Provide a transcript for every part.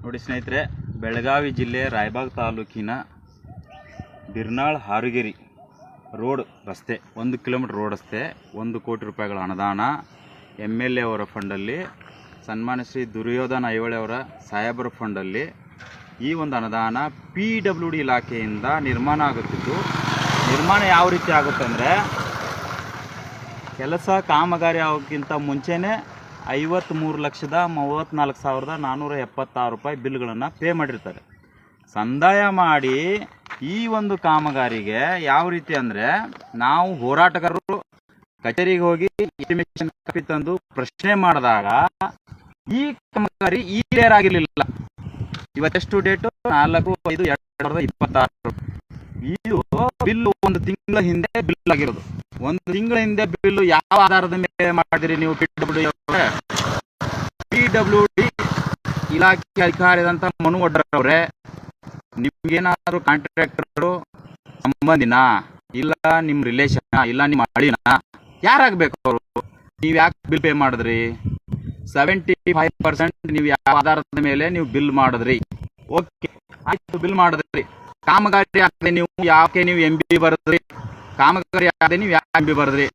ನೋಡಿ ಸ್ನೇಹಿತರೆ, ಬೆಳಗಾವಿ ಜಿಲ್ಲೆ ರಾಯಬಾಗ್ ತಾಲೂಕಿನ ಬಿರ್ನಾಳ್ ಹಾರುಗೇರಿ ರೋಡ್ ರಸ್ತೆ 1 ಕಿಲೋಮೀಟರ್ ರೋಡ್ ರಸ್ತೆ 1 ಕೋಟಿ ರೂಪಾಯಿಗಳ ಅನುದಾನ MLA ಅವರ ಫಂಡಲ್ಲಿ, ಸನ್ಮಾನ್ಯ ಶ್ರೀ ದುರ್ಯೋಧನ ಐಹೊಳೆ ಅವರ ಸಾಹೇಬರ ಫಂಡಲ್ಲಿ ಈ ಒಂದು ಅನುದಾನ PWD ಇಲಾಖೆಯಿಂದ ನಿರ್ಮಾಣ ಆಗುತ್ತಿದ್ದು, ನಿರ್ಮಾಣ ಯಾವ ರೀತಿ ಆಗುತ್ತೆ ಅಂದರೆ, ಕೆಲಸ ಕಾಮಗಾರಿ ಆಗೋಕ್ಕಿಂತ ಮುಂಚೆನೇ 53,34,476 ರೂಪಾಯಿ ಬಿಲ್ಗಳನ್ನು ಪೇ ಮಾಡಿರ್ತಾರೆ. ಸಂದಾಯ ಮಾಡಿ ಈ ಒಂದು ಕಾಮಗಾರಿಗೆ ಯಾವ ರೀತಿ ಅಂದರೆ, ನಾವು ಹೋರಾಟಗಾರರು ಕಚೇರಿಗೆ ಹೋಗಿ ಇಂಟಿಮೇಷನ್ ಕಾಪಿ ತಂದು ಪ್ರಶ್ನೆ ಮಾಡಿದಾಗ ಈ ಕಾಮಗಾರಿ ಕ್ಲಿಯರ್ ಆಗಿರಲಿಲ್ಲ. ಇವತ್ತೆಷ್ಟು ಡೇಟು? 4/5/2026. ಇದು ಬಿಲ್ಲು 1 ತಿಂಗಳ ಹಿಂದೆ ಬಿಲ್ ಆಗಿರೋದು. 1 ತಿಂಗಳ ಹಿಂದೆ ಬಿಲ್ಲು ಯಾವ ಆಧಾರದ ಮೇಲೆ ಮಾಡಿದಿರಿ ನೀವು? PWD ಇಲಾಖೆ ಅಧಿಕಾರಿಯಾದಂಥ ಮನು ಒಡ್ಡರವರೇ, ನಿಮ್ಗೇನಾದ್ರು ಕಾಂಟ್ರಾಕ್ಟರು ಸಂಬಂಧಿನ, ಇಲ್ಲ ನಿಮ್ಮ ರಿಲೇಷನ್, ಇಲ್ಲ ನಿಮ್ಮ ಅಳಿನ, ಯಾರಾಗಬೇಕು ಅವರು? ನೀವು ಯಾಕೆ ಬಿಲ್ ಪೇ ಮಾಡಿದ್ರಿ? 75% ನೀವು ಯಾವ ಆಧಾರದ ಮೇಲೆ ನೀವು ಬಿಲ್ ಮಾಡಿದ್ರಿ? ಓಕೆ, ಆಯ್ತು, ಬಿಲ್ ಮಾಡಿದ್ರಿ. ಕಾಮಗಾರಿ ಆಗದೆ ನೀವು ಯಾಕೆ ನೀವು MB ಬರೆದ್ರಿ? ಕಾಮಗಾರಿ ಆಗದೆ ನೀವು ಯಾಕೆ MB ಬರೆದ್ರಿ?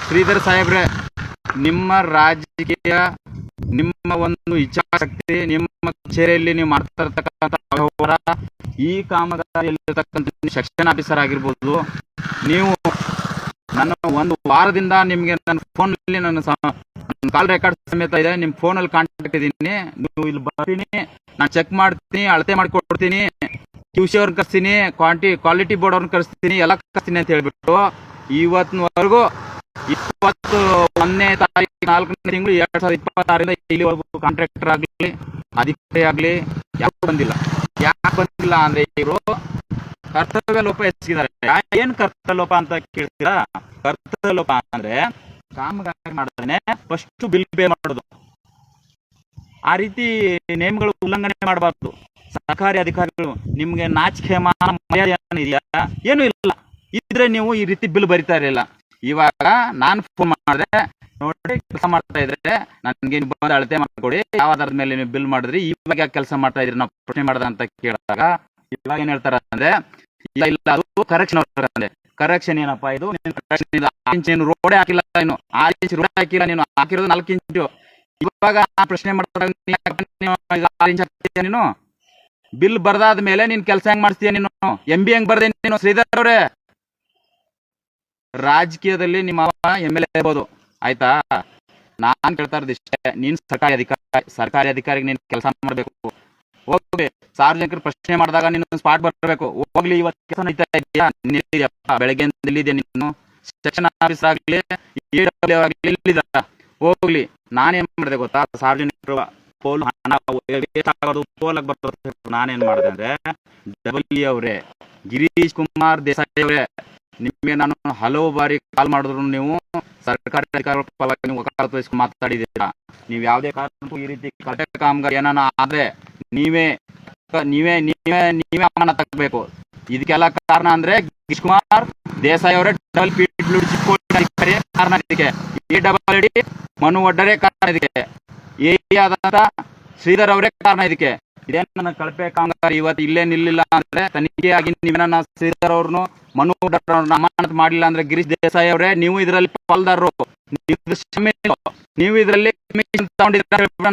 ಶ್ರೀಧರ್ ಸಾಹೇಬ್ರೆ, ನಿಮ್ಮ ರಾಜಕೀಯ, ನಿಮ್ಮ ಒಂದು ಇಚ್ಛಾಶಕ್ತಿ, ನಿಮ್ಮ ಕಚೇರಿಯಲ್ಲಿ ನೀವು ಮಾಡ್ತಾ ಇರ್ತಕ್ಕಂಥ ವ್ಯವಹಾರ, ಈ ಕಾಮಗಾರಿಯಲ್ಲಿರ್ತಕ್ಕಂಥ ಸೆಕ್ಷನ್ ಆಫೀಸರ್ ಆಗಿರ್ಬೋದು, ನೀವು ನನ್ನ 1 ವಾರದಿಂದ ನಿಮಗೆ ನನ್ನ ಫೋನಲ್ಲಿ ನನ್ನ ಕಾಲ್ ರೆಕಾರ್ಡ್ ಸಮೇತ ಇದೆ, ನಿಮ್ಮ ಫೋನಲ್ಲಿ ಕಾಂಟ್ಯಾಕ್ಟ್ ಇದ್ದೀನಿ. ನೀವು ಇಲ್ಲಿ ಬರ್ತೀನಿ, ನಾನು ಚೆಕ್ ಮಾಡ್ತೀನಿ, ಅಳತೆ ಮಾಡಿಕೊಡ್ತೀನಿ, QC ಅವ್ರನ್ನ ಕರ್ಸ್ತೀನಿ, ಕ್ವಾಲಿಟಿ ಬೋರ್ಡ್ ಅವ್ರನ್ನ ಕರ್ಸ್ತೀನಿ, ಎಲ್ಲ ಕರ್ಸ್ತೀನಿ ಅಂತ ಹೇಳ್ಬಿಟ್ಟು ಇವತ್ತಿನವರೆಗೂ 21ನೇ ತಾರೀಕು 4ನೇ ತಿಂಗಳು 2026 ಇಲ್ಲಿವರೆಗೂ ಕಾಂಟ್ರಾಕ್ಟರ್ ಆಗಲಿ, ಅಧಿಕಾರಿ ಆಗಲಿ ಯಾರು ಬಂದಿಲ್ಲ. ಯಾಕೆ ಬಂದಿಲ್ಲ ಅಂದ್ರೆ, ಇವರು ಕರ್ತವ್ಯ ಲೋಪ ಎಸಗಿದ್ದಾರೆ. ಏನ್ ಕರ್ತವ್ಯ ಲೋಪ ಅಂತ ಕೇಳ್ತೀರಾ? ಕರ್ತವ್ಯ ಲೋಪ ಅಂದ್ರೆ ಕಾಮಗಾರಿ ಮಾಡಿದ್ರೆ ಫಸ್ಟ್ ಬಿಲ್ ಪೇ ಮಾಡೋದು. ಆ ರೀತಿ ನೇಮಗಳು ಉಲ್ಲಂಘನೆ ಮಾಡಬಾರ್ದು. ಸರ್ಕಾರಿ ಅಧಿಕಾರಿಗಳು, ನಿಮ್ಗೆ ನಾಚಿಕೆ ಮಾನ ಮರ್ಯಾದೆ ಇದೆಯಾ? ಏನು ಇಲ್ಲ. ಇದ್ರೆ ನೀವು ಈ ರೀತಿ ಬಿಲ್ ಬರಿತಾ ಇರಲಿಲ್ಲ. ಇವಾಗ ನಾನು ಫೋನ್ ಮಾಡಿದ್ರೆ, ನೋಡಿ ಕೆಲಸ ಮಾಡ್ತಾ ಇದ್ರೆ ನನಗೆ ನೀವು ಬಂದು ಅಳತೆ ಮಾಡಿಕೊಡಿ, ಯಾವ ಆಧಾರದ ಮೇಲೆ ನೀವು ಬಿಲ್ ಮಾಡಿದ್ರಿ, ಇವಾಗ ಯಾಕೆ ಕೆಲಸ ಮಾಡ್ತಾ ಇದ್ರಿ ನಾವು ಪ್ರಶ್ನೆ ಮಾಡ್ದ ಅಂತ ಕೇಳಿದಾಗ ಇವಾಗ ಏನ್ ಹೇಳ್ತಾರ ಅಂದ್ರೆ, ಇಲ್ಲ ಅದು ಕರೆಕ್ಷನ್ ಅವ್ರೆ. ಕರೆಕ್ಷನ್ ಏನಪ್ಪ ಇದು? ನೀನು ರೋಡೇ ಹಾಕಿಲ್ಲ, ನೀನು 6 ಇಂಚ್ ರೋಡ್ ಹಾಕಿಲ್ಲ, ನೀನು ಹಾಕಿರೋದು 4 ಇಂಚು. ಇವಾಗ ಪ್ರಶ್ನೆ ಮಾಡ್ತಾರೆ, 6 ಇಂಚ್ ಹಾಕ್ತೀಯ ನೀನು? ಬಿಲ್ ಬರ್ದಾದ ಮೇಲೆ ನೀನ್ ಕೆಲಸ ಹೆಂಗ್ ಮಾಡಿಸ್ತೀಯ? ನೀನು MB ಹೆಂಗ್ ಬರ್ದೆ ನೀನು? ಶ್ರೀಧರ್ ಅವರೇ, ರಾಜಕೀಯದಲ್ಲಿ ನಿಮ್ಮ MLA ಇರ್ಬೋದು, ಆಯ್ತಾ? ನಾನ್ ಕೇಳ್ತಾ ಇರೋದು ಇಷ್ಟೇ, ನೀನ್ ಸರ್ಕಾರಿ ಅಧಿಕಾರಿಗೆ ನೀನ್ ಕೆಲಸ ಮಾಡ್ಬೇಕು. ಹೋಗ್ಲಿ, ಸಾರ್ವಜನಿಕರು ಪ್ರಶ್ನೆ ಮಾಡಿದಾಗ ನೀನು ಸ್ಪಾಟ್ ಬರಬೇಕು. ಹೋಗ್ಲಿ, ಇವತ್ತು ಕೆಲಸ ನಡೀತಾ ಇದೆಯಾ? ಬೆಳಗ್ಗೆ ಎಲ್ಲಿದ್ಯಾ ನೀನು? ಸೆಕ್ಷನ್ ಆಫೀಸ್ ಆಗ್ಲಿ, EW ಆಗ್ಲಿ, ಎಲ್ಲಿದ್ದ? ಹೋಗ್ಲಿ. ನಾನೇನ್ ಮಾಡಿದೆ ಗೊತ್ತಾ? ಸಾರ್ವಜನಿಕರು ಪೋಲ್ ಹಣ ಪೋಲಾಗಿ ಬರ್ತದೆ. ನಾನೇನ್ ಮಾಡಿದೆ ಅಂದ್ರೆ, W ಅವರೇ, ಗಿರೀಶ್ ಕುಮಾರ್ ದೇಸಾಯಿ ಅವರೇ, ನಿಮಗೆ ನಾನು ಹಲವು ಬಾರಿ ಕಾಲ್ ಮಾಡಿದ್ರು ನೀವು ಸರ್ಕಾರಿ ಅಧಿಕಾರಿಗಳ ಪರವಾಗಿ ನೀವು ವಕಾಲತ್ತು ವಹಿಸ್ಕೊಂಡು ಮಾತಾಡಿದ್ದೀರಾ. ನೀವು ಯಾವುದೇ ಕಾರಣಕ್ಕೂ ಈ ರೀತಿ ಕಟ್ಟಡ ಕಾಮಗಾರಿ ಏನಾನ ಆದ್ರೆ ನೀವೇ ಅಮಾನ ತಗಬೇಕು. ಇದಕ್ಕೆಲ್ಲ ಕಾರಣ ಅಂದ್ರೆ ಗಿರೀಶ್ ಕುಮಾರ್ ದೇಸಾಯಿ ಅವರೇ, ಅಧಿಕಾರಿ ಕಾರಣ ಇದಕ್ಕೆ. PWD ಮನು ಒಡ್ಡರೆ ಕಾರಣ ಇದಕ್ಕೆ. ಆದಂತ ಶ್ರೀಧರ್ ಅವರೇ ಕಾರಣ ಇದಕ್ಕೆ. ಇದೇನು ನನ್ನ ಕಳಪೆ ಕಾಮಗಾರಿ ಇವತ್ತು ಇಲ್ಲೇ ನಿಲ್ಲಿಲ್ಲ ಅಂದ್ರೆ, ತನಿಖೆಯಾಗಿ ನೀವೇನ ಶ್ರೀಧರ್ ಅವ್ರನ್ನು ಮನು ಒಡ್ಡರವ್ರನ್ನ ಅಮಾನತ್ ಮಾಡಿಲ್ಲ ಅಂದ್ರೆ, ಗಿರೀಶ್ ದೇಸಾಯಿ ಅವರೇ, ನೀವು ಇದರಲ್ಲಿ ಪಾಲ್ದಾರರು, ನೀವು ಇದರಲ್ಲಿ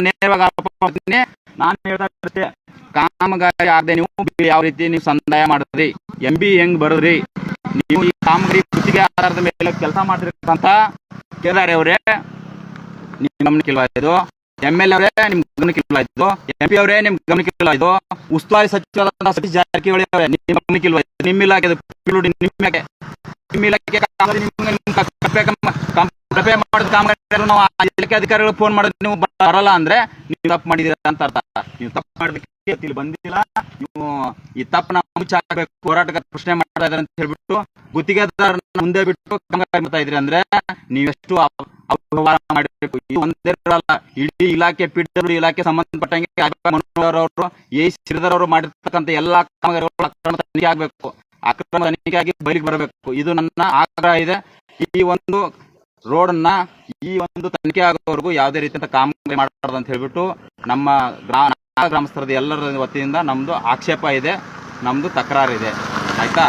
ನೇರವಾಗಿ ಆರೋಪ ಮಾಡ್ತೀನಿ. ನಾನು ಹೇಳ್ತಾ ಇರ್ತೇನೆ, ಕಾಮಗಾರಿ ಆಗದೆ ನೀವು ಯಾವ ರೀತಿ ನೀವು ಸಂದಾಯ ಮಾಡಿದ್ರಿ, MB ಹೆಂಗ್ ಬರದ್ರಿ, ನೀವು ಈ ಕಾಮಗಾರಿ ಗುತ್ತಿಗೆ ಆಧಾರದ ಮೇಲೆ ಕೆಲಸ ಮಾಡ್ತಿರ್ತಕ್ಕಂಥ ಕೇದಾರಿ ಅವರೇ, ನಿಮ್ ಗಮನಕ್ಕಿಲ್ವಾ ಇದು? MLA ಅವರೇ, ನಿಮ್ ಗಮನಕ್ಕಿಲ್ವಾ ಇದು? MP ಅವರೇ, ನಿಮ್ ಗಮನಕ್ಕಿಲ್ವಾ ಇದು? ಉಸ್ತುವಾರಿ ಸಚಿವರಾದ ಸತೀಶ್ ಜಾರಕಿಹೊಳಿ ಅವರೇ, ನಿಮ್ ಗಮನಕ್ಕಿಲ್ವಾ? ನಿಮ್ಮ ಇಲಾಖೆ ಮಾಡಿದ ಕಾಮಗಾರಿ ನಾವು ಇಲಾಖೆ ಅಧಿಕಾರಿಗಳು ಫೋನ್ ಮಾಡಿದ್ರೆ ನೀವು ಬರಲ್ಲ ಅಂದ್ರೆ ನೀವು ತಪ್ಪು ಮಾಡಿದೀರ ಅಂತ ಅರ್ಥ. ನೀವು ತಪ್ಪು ಮಾಡ್ಬೇಕು, ಇಲ್ಲಿ ಬಂದಿಲ್ಲ, ನೀವು ಈ ತಪ್ಪು ನಾವು ಮುಚ್ಚಾಕಬೇಕು, ಹೋರಾಟಗಾರ ಪ್ರಶ್ನೆ ಮಾಡ್ತಾ ಇದಾರೆ ಅಂತ ಹೇಳ್ಬಿಟ್ಟು ಗುತ್ತಿಗೆದಾರನ ಮುಂದೆ ಬಿಟ್ಟು ಕಾಮಗಾರಿ ಮಾಡ್ತಾ ಇದ್ರಿ ಅಂದ್ರೆ ನೀವೆಷ್ಟು ಅವ್ಯವಹಾರ ಮಾಡಬೇಕು. ಇದು ಒಂದೇ ಇರಲ್ಲ, ಇಡೀ ಇಲಾಖೆ PWD ಇಲಾಖೆ ಸಂಬಂಧಪಟ್ಟಂಗೆ ಅವರು ಶ್ರೀಧರ್ ಅವರು ಮಾಡಿರ್ತಕ್ಕಂಥ ಎಲ್ಲಾ ಕಾಮಗಾರಿಗಳು ಅಕ್ರಮ ತನಿಖೆ ಆಗ್ಬೇಕು, ಅಕ್ರಮ ತನಿಖೆಯಾಗಿ ಬಯಲಿಗೆ ಬರಬೇಕು. ಇದು ನನ್ನ ಆಗ್ರಹ ಇದೆ. ಈ ಒಂದು ರೋಡನ್ನ ಈ ಒಂದು ತನಿಖೆ ಆಗೋವರೆಗೂ ಯಾವುದೇ ರೀತಿಯ ಕಾಮಗಾರಿ ಮಾಡಬಾರ್ದು ಅಂತ ಹೇಳ್ಬಿಟ್ಟು ನಮ್ಮ ಗ್ರಾಮಸ್ಥರದ ಎಲ್ಲರ ವತಿಯಿಂದ ನಮ್ಮದು ಆಕ್ಷೇಪ ಇದೆ, ನಮ್ಮದು ತಕರಾರಿದೆ. ಆಯಿತಾ?